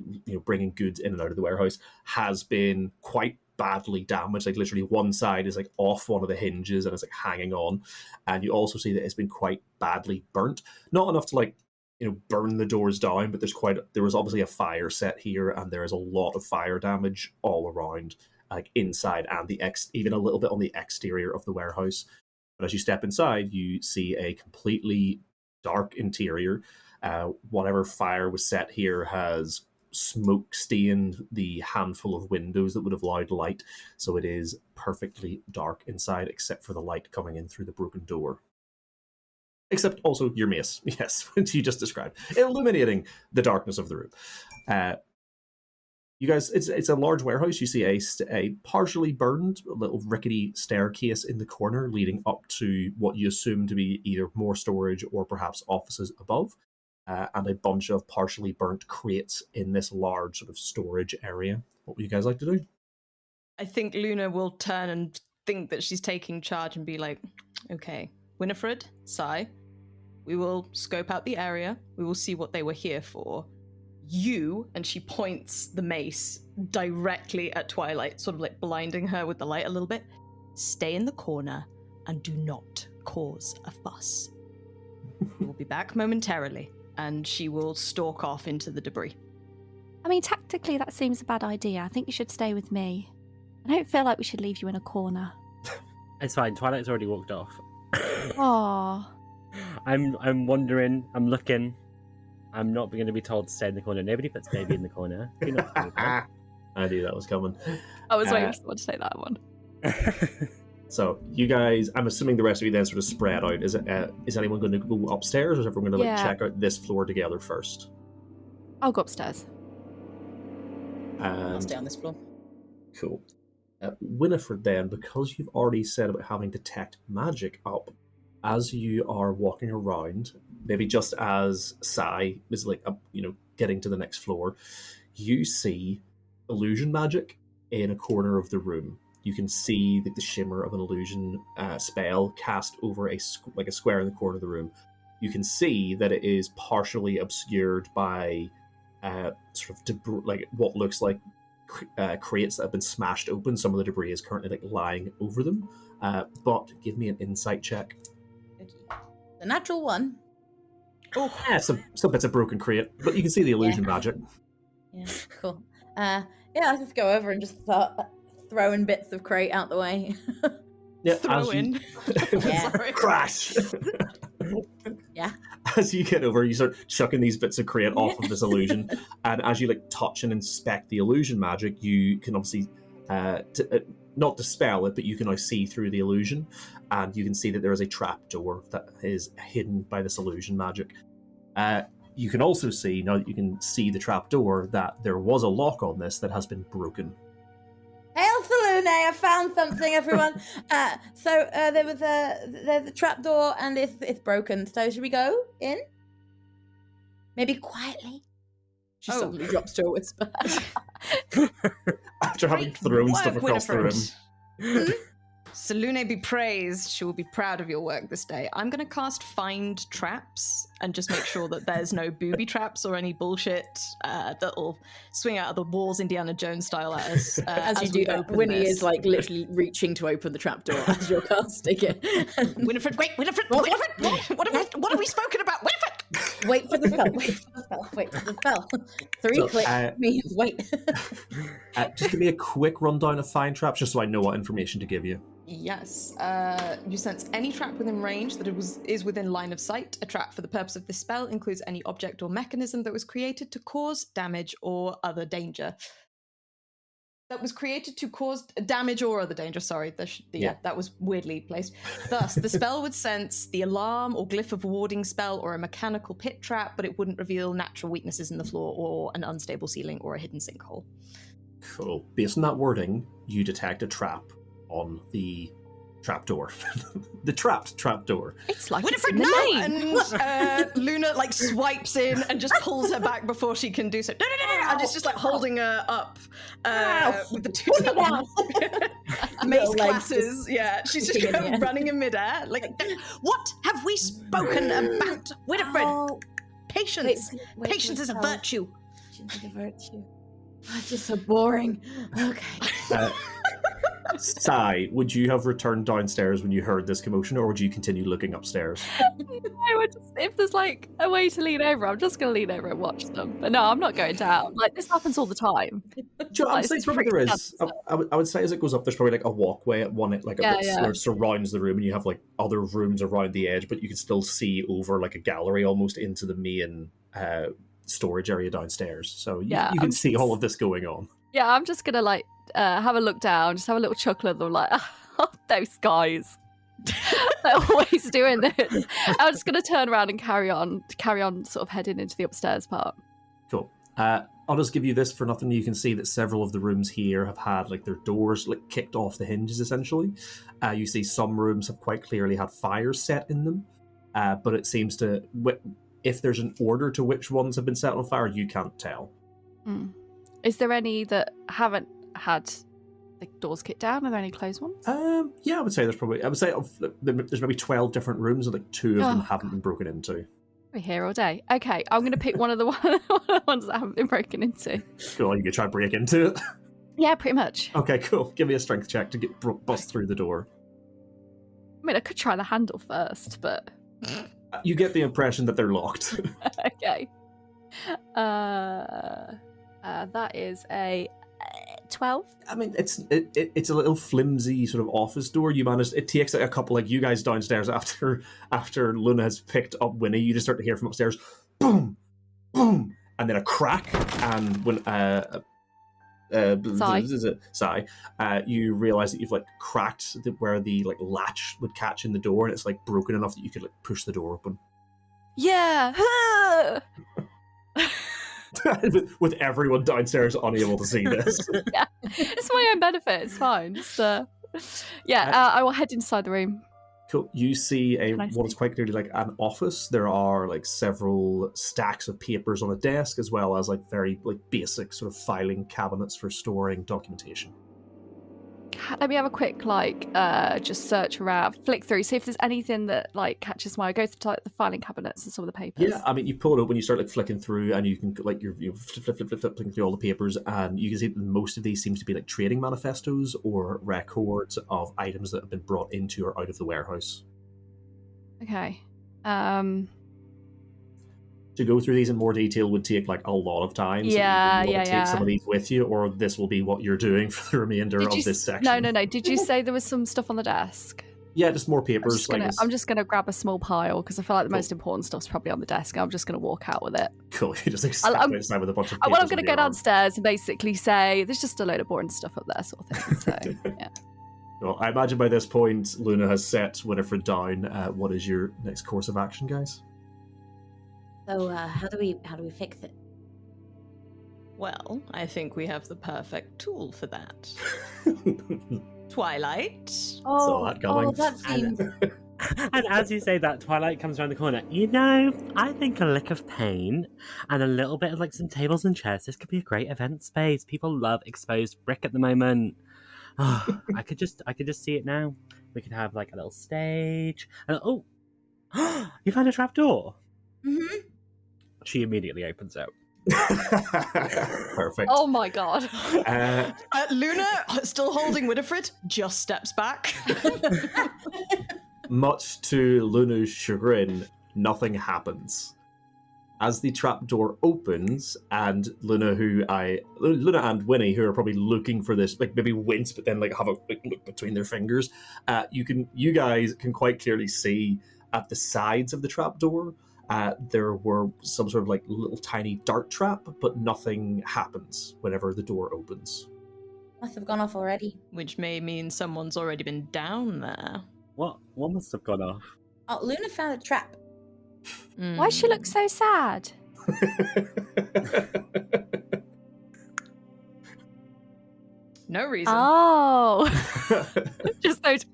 bringing goods in and out of the warehouse has been quite badly damaged. Like literally one side is like off one of the hinges and it's like hanging on, and you also see that it's been quite badly burnt. Not enough to burn the doors down, but there was obviously a fire set here, and there is a lot of fire damage all around, like inside and even a little bit on the exterior of the warehouse. But as you step inside, you see a completely dark interior. Whatever fire was set here has smoke stained the handful of windows that would have allowed light, so it is perfectly dark inside except for the light coming in through the broken door. Except also your mace, yes, which you just described, illuminating the darkness of the room. You guys, it's a large warehouse. You see a partially burned, little rickety staircase in the corner leading up to what you assume to be either more storage or perhaps offices above, and a bunch of partially burnt crates in this large sort of storage area. What would you guys like to do? I think Luna will turn and think that she's taking charge and be like, okay, Winifred, Sai, we will scope out the area. We will see what they were here for. You, and she points the mace directly at Twilight, sort of like blinding her with the light a little bit. Stay in the corner and do not cause a fuss. We'll be back momentarily, and she will stalk off into the debris. I mean, tactically, that seems a bad idea. I think you should stay with me. I don't feel like we should leave you in a corner. It's fine. Twilight's already walked off. Aww. I'm wondering. I'm looking. I'm not going to be told to stay in the corner. Nobody puts baby in the corner. You're not doing that. I knew that was coming. I was waiting for someone to say that one. So you guys, I'm assuming the rest of you then sort of spread out. Is anyone going to go upstairs, or is everyone going to check out this floor together first? I'll go upstairs. I'll stay on this floor. Cool. Winifred, then, because you've already said about having detect magic up, as you are walking around, maybe just as Sai is getting to the next floor, you see illusion magic in a corner of the room. You can see the shimmer of an illusion spell cast over a square in the corner of the room. You can see that it is partially obscured by sort of debris, what looks like crates that have been smashed open. Some of the debris is currently lying over them. But give me an insight check. The natural one. Oh, yeah, some bits of broken crate, but you can see the illusion magic. Yeah, cool. I'll just go over and just start throwing bits of crate out the way. Yeah, Throw in. Sorry. Crash. Yeah. As you get over, you start chucking these bits of crate off of this illusion, and as you touch and inspect the illusion magic, you can obviously not dispel it, but you can now see through the illusion, and you can see that there is a trap door that is hidden by this illusion magic. You can also see, now that you can see the trap door, that there was a lock on this that has been broken. Hail Selune, I found something, everyone. There was there's a trap door and it's broken. So should we go in? Maybe quietly. She suddenly drops to a whisper. After having thrown stuff across the room. Selune be praised. She will be proud of your work this day. I'm going to cast Find Traps and just make sure that there's no booby traps or any bullshit that'll swing out of the walls Indiana Jones style at us. As you do that, Winnie is literally reaching to open the trapdoor as you're casting it. Winifred, wait, Winifred! What have we spoken about? Winifred! Wait for the spell. 3 clicks means wait. Just give me a quick rundown of Find Traps, just so I know what information to give you. Yes. You sense any trap within range that is within line of sight. A trap for the purpose of this spell includes any object or mechanism that was created to cause damage or other danger. that was created to cause damage or other danger. Sorry, that was weirdly placed. Thus, the spell would sense the alarm or glyph of a warding spell or a mechanical pit trap, but it wouldn't reveal natural weaknesses in the floor or an unstable ceiling or a hidden sinkhole. Cool. Based on that wording, you detect a trap on the trapdoor. The trapped trapdoor. It's like Winifred, it's in no! the name. And Luna like swipes in and just pulls her back before she can do so. No! And it's just like holding her up with the two mace classes. Yeah, she's just kind of running in midair. Like, what have we spoken about, Winifred? Patience. Patience is a virtue. Patience is a virtue. Oh, it's just so boring. Okay. Sai, would you have returned downstairs when you heard this commotion, or would you continue looking upstairs? If there's like a way to lean over, I'm just going to lean over and watch them. But no, I'm not going down. Like, this happens all the time. I'd say probably there is. I would say as it goes up, there's probably like a walkway at one, like sort of surrounds the room, and you have like other rooms around the edge, but you can still see over like a gallery almost into the main storage area downstairs. So you can see all of this going on. Yeah, I'm just going to like have a look down, just have a little chuckle at them, like, oh, those guys. They're always doing this. I'm just going to turn around and carry on sort of heading into the upstairs part. Cool. I'll just give you this for nothing. You can see that several of the rooms here have had like their doors like kicked off the hinges essentially. You see some rooms have quite clearly had fires set in them, but it seems to, if there's an order to which ones have been set on fire, you can't tell. Is there any that haven't had the doors kicked down? Are there any closed ones? Yeah, I would say there's maybe 12 different rooms, and like 2 of them haven't been broken into. We're here all day. Okay, I'm going to pick one of the ones that haven't been broken into. Cool, you could try to break into it? Yeah, pretty much. Okay, cool. Give me a strength check to get bust through the door. I mean, I could try the handle first, but... You get the impression that they're locked. Okay. That is a 12. I mean, it's a little flimsy sort of office door. It takes a couple, like you guys downstairs after Luna has picked up Winnie, you just start to hear from upstairs, boom, boom, and then a crack, and when Sigh, you realise that you've like cracked where the like latch would catch in the door, and it's like broken enough that you could like push the door open. Yeah. with everyone downstairs unable to see this. Yeah, it's for my own benefit. It's fine. I will head inside the room. Cool. You see what is quite clearly like an office. There are like several stacks of papers on a desk, as well as like very like basic sort of filing cabinets for storing documentation. Let me have a quick just search around, flick through, see if there's anything that like catches my eye. Go through like the filing cabinets and some of the papers. Yeah, I mean, you pull it open, you start like flicking through, and you can like you're flicking through all the papers, and you can see that most of these seems to be like trading manifestos or records of items that have been brought into or out of the warehouse. Okay. To go through these in more detail would take like a lot of time. So take some of these with you, or this will be what you're doing for the remainder of this section. No. Did you say there was some stuff on the desk? Yeah, just more papers. I'm just gonna grab a small pile because I feel like the most important stuff's probably on the desk. I'm just gonna walk out with it. Cool. You just step outside with a bunch of papers. Well, I'm gonna go downstairs and basically say there's just a load of boring stuff up there, sort of thing. So yeah. Well, I imagine by this point Luna has set Winifred down. What is your next course of action, guys? So how do we fix it? Well, I think we have the perfect tool for that. Twilight. That seems... And as you say that, Twilight comes around the corner. You know, I think a lick of paint and a little bit of like some tables and chairs. This could be a great event space. People love exposed brick at the moment. Oh, I could just see it now. We could have like a little stage. And you found a trapdoor. Mm-hmm. She immediately opens it. Perfect. Oh my god. Luna, still holding Winifred, just steps back. Much to Luna's chagrin, nothing happens. As the trapdoor opens, and Luna and Winnie, who are probably looking for this, like maybe wince, but then like have a look between their fingers. You guys can quite clearly see at the sides of the trapdoor. There were some sort of like little tiny dart trap, but nothing happens whenever the door opens. Must have gone off already. Which may mean someone's already been down there. What must have gone off? Oh, Luna found a trap. Why does she look so sad? No reason. Oh. Just those.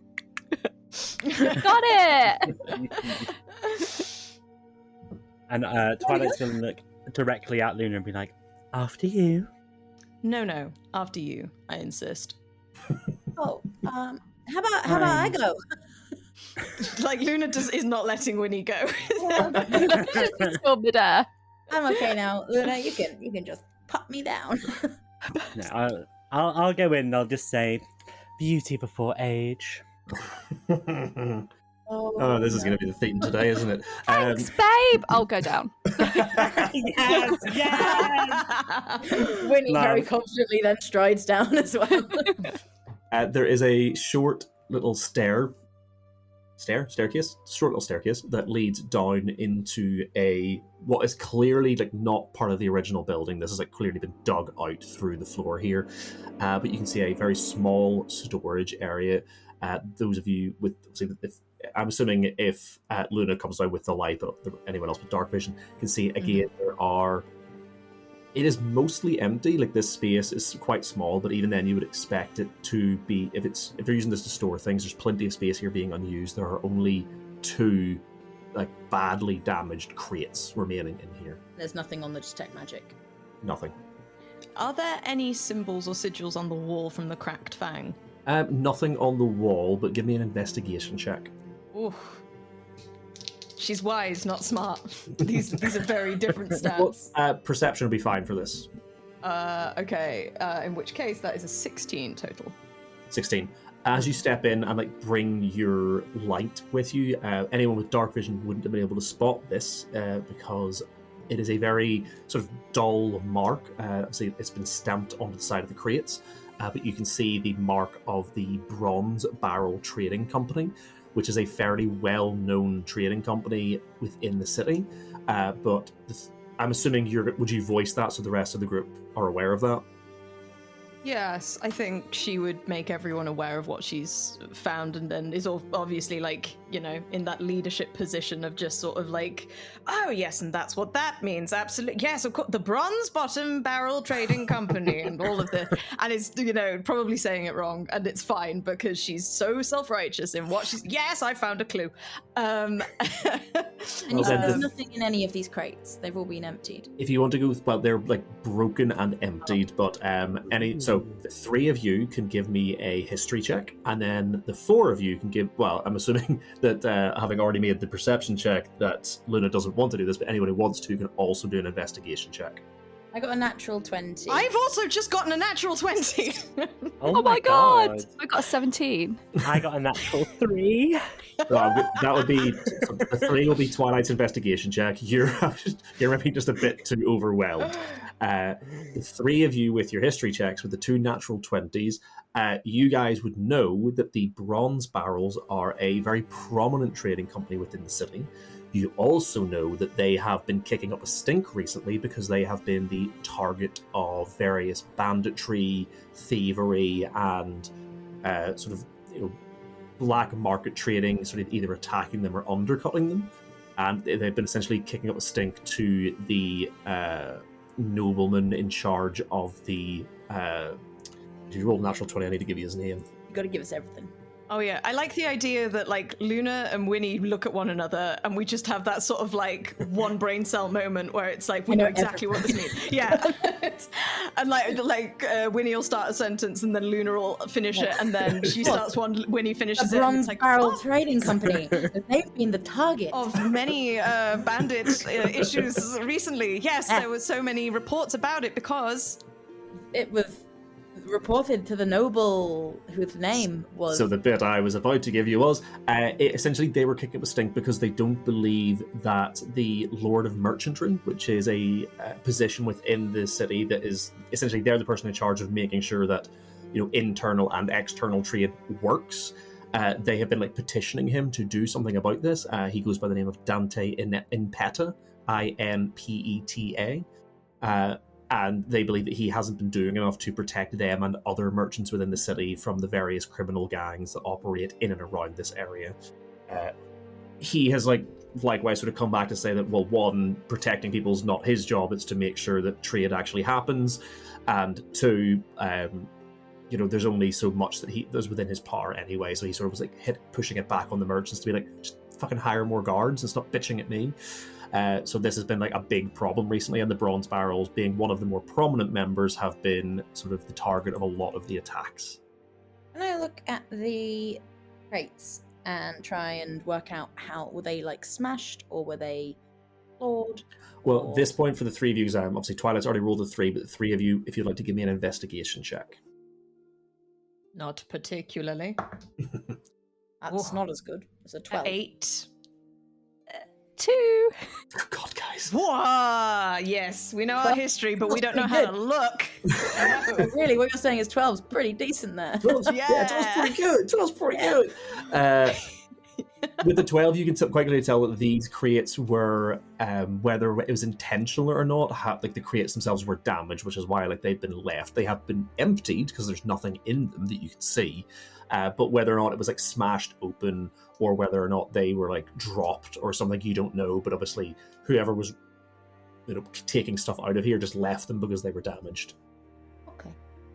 Got it. And Twilight's going to look directly at Luna and be like, after you. No, after you, I insist. Oh, how about I go? Like Luna is not letting Winnie go. Just go midair. I'm okay now, Luna. You can just pop me down. No, I'll go in and I'll just say, beauty before age. Oh, this is going to be the theme today, isn't it? Thanks, babe. I'll go down. Yes. Winnie very confidently then strides down as well. There is a short little staircase, short little staircase that leads down into what is clearly like not part of the original building. This has like clearly been dug out through the floor here, but you can see a very small storage area. Those of you with, I'm assuming if Luna comes down with the light, but anyone else with dark vision can see again it is mostly empty. Like this space is quite small, but even then you would expect it to be, if they're using this to store things, there's plenty of space here being unused. There are only 2 like badly damaged crates remaining in here. There's nothing on the detect magic. Nothing. Are there any symbols or sigils on the wall from the cracked fang? Nothing on the wall, but give me an investigation check. Ooh. She's wise, not smart. These are very different stats. Perception will be fine for this. Okay. In which case, that is a 16 total. 16. As you step in and like bring your light with you, anyone with dark vision wouldn't have been able to spot this because it is a very sort of dull mark. Obviously, it's been stamped onto the side of the crates, but you can see the mark of the Bronze Barrel Trading Company, which is a fairly well-known trading company within the city. But I'm assuming would you voice that so the rest of the group are aware of that? Yes, I think she would make everyone aware of what she's found, and then is obviously like, in that leadership position of just sort of like, oh yes, and that's what that means. Absolutely, yes, of course, the Bronze Bottom Barrel Trading Company, and all of this, and it's probably saying it wrong, and it's fine because she's so self-righteous in what she's. Yes, I found a clue. And you said there's nothing in any of these crates. They've all been emptied. If you want to go with, well, they're like broken and emptied, but so the 3 of you can give me a history check, and then the 4 of you can give, well, I'm assuming that having already made the perception check that Luna doesn't want to do this, but anyone who wants to can also do an investigation check. I got a natural 20. I've also just gotten a natural 20. Oh my god! I got a 17. I got a natural 3. Well, that would be, the 3 will be Twilight's investigation check. You're maybe just a bit too overwhelmed. The 3 of you with your history checks, with the 2 natural 20s, you guys would know that the Bronze Barrels are a very prominent trading company within the city. You also know that they have been kicking up a stink recently because they have been the target of various banditry, thievery, and sort of black market trading, sort of either attacking them or undercutting them. And they've been essentially kicking up a stink to the nobleman in charge of the. If you roll natural 20, I need to give you his name. You got to give us everything. Oh yeah, I like the idea that like Luna and Winnie look at one another and we just have that sort of like one brain cell moment where it's like we know exactly what this means. Yeah, and like Winnie will start a sentence and then Luna will finish it, and then she starts one. Winnie finishes the it. Bronze It's like, Barrel Trading Company. They've been the target of many bandit issues recently. Yes, there were so many reports about it because it was reported to the noble whose name was. So the bit I was about to give you was essentially they were kicking up a stink because they don't believe that the Lord of Merchantry, which is a position within the city that is essentially they're the person in charge of making sure that internal and external trade works. They have been like petitioning him to do something about this. He goes by the name of Dante Impeta, Inpeta. and they believe that he hasn't been doing enough to protect them and other merchants within the city from the various criminal gangs that operate in and around this area. He has likewise sort of come back to say that, well, one, protecting people is not his job, it's to make sure that trade actually happens, and two, there's only so much that he does within his power anyway, so he sort of was pushing it back on the merchants to be like, just fucking hire more guards and stop bitching at me. So this has been a big problem recently, and the Bronze Barrels, being one of the more prominent members, have been sort of the target of a lot of the attacks. Can I look at the crates and try and work out how were they smashed or were they flawed? Well, at this point for the three of you, obviously Twilight's already rolled a 3, but the three of you, if you'd like to give me an investigation check. Not particularly. That's not as good. It's a 12. 8. 2. God, guys. Whoa! Yes, we know our history, but we don't know how to look. Really, what you're saying is 12's pretty decent there. 12's pretty good. 12's pretty good. With the 12, you can quite clearly tell that these crates were, whether it was intentional or not, the crates themselves were damaged, which is why they've been left. They have been emptied because there's nothing in them that you can see. But whether or not it was smashed open or whether or not they were dropped or something, you don't know. But obviously, whoever was taking stuff out of here just left them because they were damaged. Okay,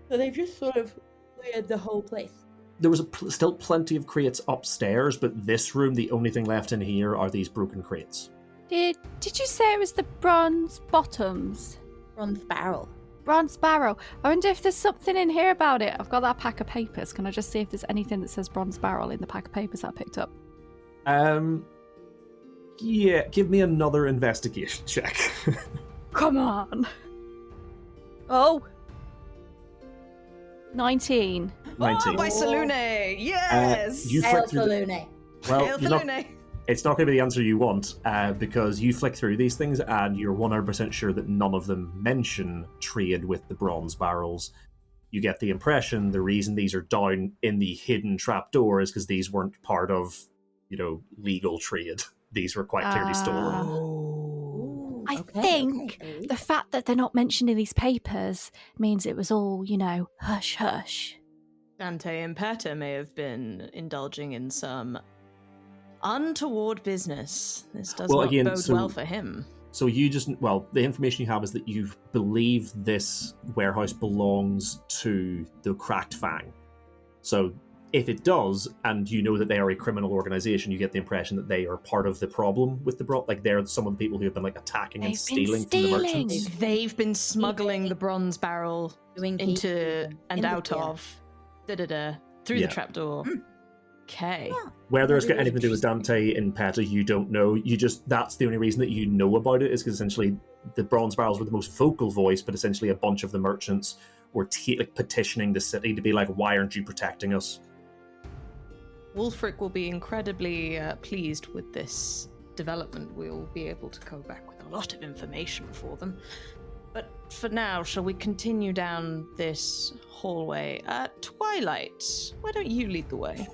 so they've just sort of cleared the whole place. There was still plenty of crates upstairs, but this room, the only thing left in here are these broken crates. Did you say it was the bronze bottoms? Bronze barrel. Bronze barrel. I wonder if there's something in here about it. I've got that pack of papers. Can I just see if there's anything that says bronze barrel in the pack of papers I picked up? Yeah, give me another investigation check. Come on. Oh. 19. 19. Oh, by Selune! Yes! You Hail flick through Selune. Well, Hail you're not- Selune! it's not going to be the answer you want, because you flick through these things and you're 100% sure that none of them mention trade with the bronze barrels. You get the impression the reason these are down in the hidden trapdoor is because these weren't part of, legal trade. These were quite clearly stolen. Ooh, I think the fact that they're not mentioned in these papers means it was all, hush hush. Dante and Peta may have been indulging in some untoward business. This does not bode well for him. So the information you have is that you believe this warehouse belongs to the Cracked Fang. So if it does, and you know that they are a criminal organization, you get the impression that they are part of the problem with the they're some of the people who have been attacking and stealing from the merchants. They've been smuggling the bronze barrel into and out of through the trapdoor. Okay. Whether it's got anything to do with Dante and Peta, you don't know. That's the only reason that you know about it, is because essentially the bronze barrels were the most vocal voice, but essentially a bunch of the merchants were petitioning the city to be why aren't you protecting us? Wulfric will be incredibly pleased with this development. We'll be able to go back with a lot of information for them. But for now, shall we continue down this hallway? Twilight, why don't you lead the way?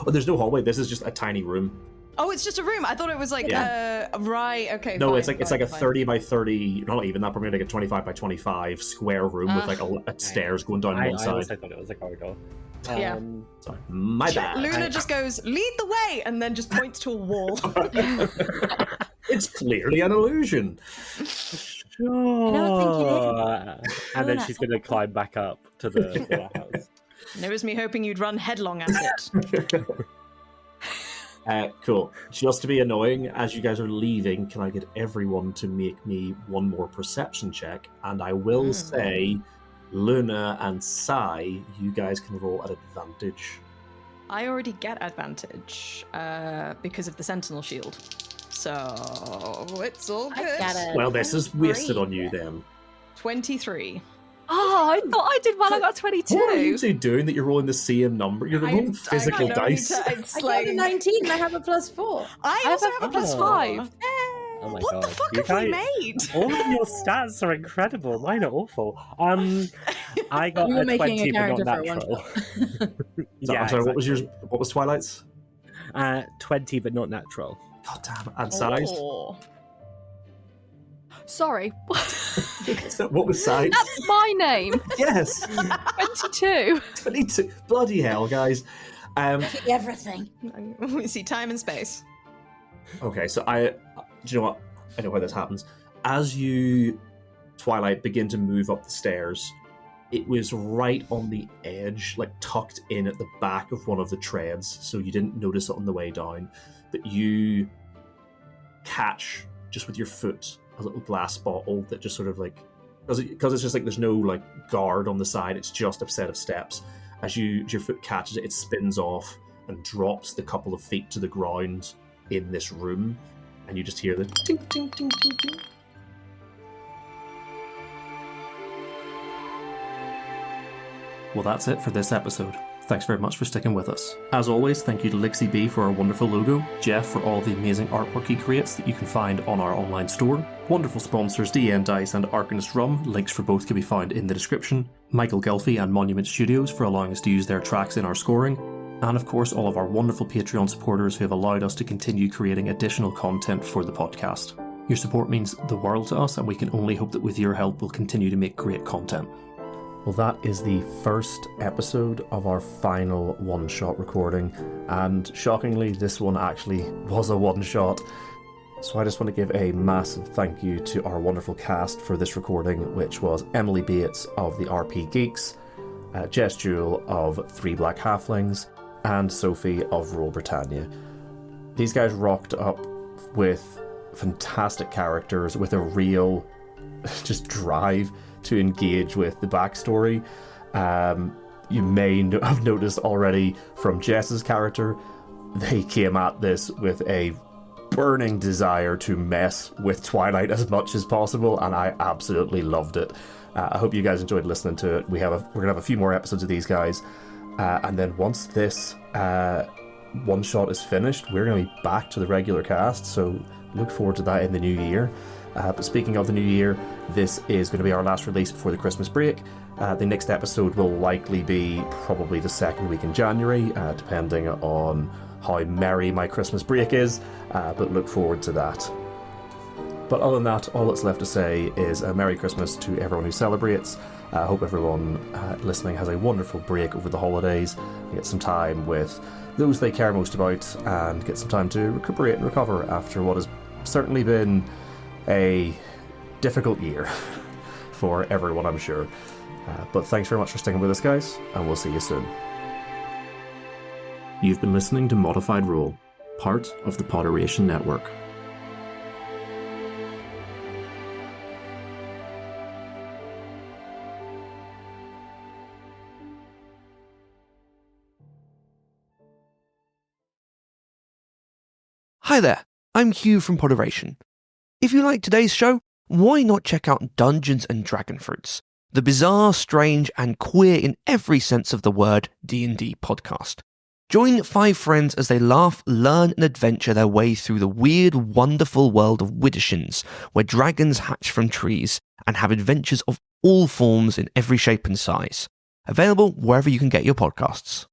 Oh, there's no hallway. This is just a tiny room. Oh, it's just a room. I thought it was right. Okay. No, fine, it's a 30 by 30, not even that, probably a 25 by 25 square room with a stairs going down one side. I also thought it was a corridor. Yeah. Sorry, my bad. Luna just goes, lead the way, and then just points to a wall. It's clearly an illusion. Sure. I don't think it is. And then she's going to climb back up to the warehouse. And it was me hoping you'd run headlong at it. Cool. Just to be annoying, as you guys are leaving, can I get everyone to make me one more perception check? And I will say, Luna and Sai, you guys can roll at advantage. I already get advantage because of the Sentinel Shield. So it's all good. Well, this is wasted on you then. 23. Oh, I thought I did well. I got 22. What are you two doing that you're rolling the same number? You're rolling physical dice. I got a 19 and I have a +4. I also have a +5. Oh my What god. the fuck You have we guys- made? All of your stats are incredible. Mine are awful. I got You were a making 20, a but not character for natural. I'm sorry, what was yours? What was Twilight's? 20, but not natural. God damn it. And size? Oh. Sorry. So what was size? That's my name. Yes. 22. 22. Bloody hell, guys. Everything. We see time and space. Okay, so do you know what? I know how this happens. As you, Twilight, begin to move up the stairs, it was right on the edge, like tucked in at the back of one of the treads, so you didn't notice it on the way down. But you catch, just with your foot, a little glass bottle that just sort of like, because it's just like there's no like guard on the side, it's just a set of steps. As your foot catches it, it spins off and drops the couple of feet to the ground in this room, and you just hear the ting, ting, ting, ting, ting. Well, that's it for this episode. Thanks very much for sticking with us. As always, thank you to Lixie B for our wonderful logo, Jeff for all the amazing artwork he creates that you can find on our online store, wonderful sponsors DN Dice and Arcanist Rum, links for both can be found in the description, Michael Gelfie and Monument Studios for allowing us to use their tracks in our scoring, and of course all of our wonderful Patreon supporters who have allowed us to continue creating additional content for the podcast. Your support means the world to us, and we can only hope that with your help we'll continue to make great content. Well, that is the first episode of our final one-shot recording, and shockingly, this one actually was a one-shot. So I just want to give a massive thank you to our wonderful cast for this recording, which was Emily Bates of the RP Geeks, Jess Jewell of Three Black Halflings, and Sophie of Roll Britannia. These guys rocked up with fantastic characters, with a real just drive to engage with the backstory. You may have noticed already from Jess's character, they came at this with a burning desire to mess with Twilight as much as possible, and I absolutely loved it. I hope you guys enjoyed listening to it. We're gonna have a few more episodes of these guys, and then once this one shot is finished, we're gonna be back to the regular cast, so look forward to that in the new year. But speaking of the new year, this is going to be our last release before the Christmas break. The next episode will likely be probably the second week in January, depending on how merry my Christmas break is, but look forward to that. But other than that, all that's left to say is a Merry Christmas to everyone who celebrates. I hope everyone listening has a wonderful break over the holidays, get some time with those they care most about, and get some time to recuperate and recover after what has certainly been a difficult year for everyone, I'm sure. But thanks very much for sticking with us, guys, and we'll see you soon. You've been listening to Modified Roll, part of the Potteration Network. Hi there, I'm Hugh from Potteration. If you like today's show, why not check out Dungeons and Dragonfruits, the bizarre, strange, and queer in every sense of the word D&D podcast. Join 5 friends as they laugh, learn, and adventure their way through the weird, wonderful world of Widdershins, where dragons hatch from trees and have adventures of all forms in every shape and size. Available wherever you can get your podcasts.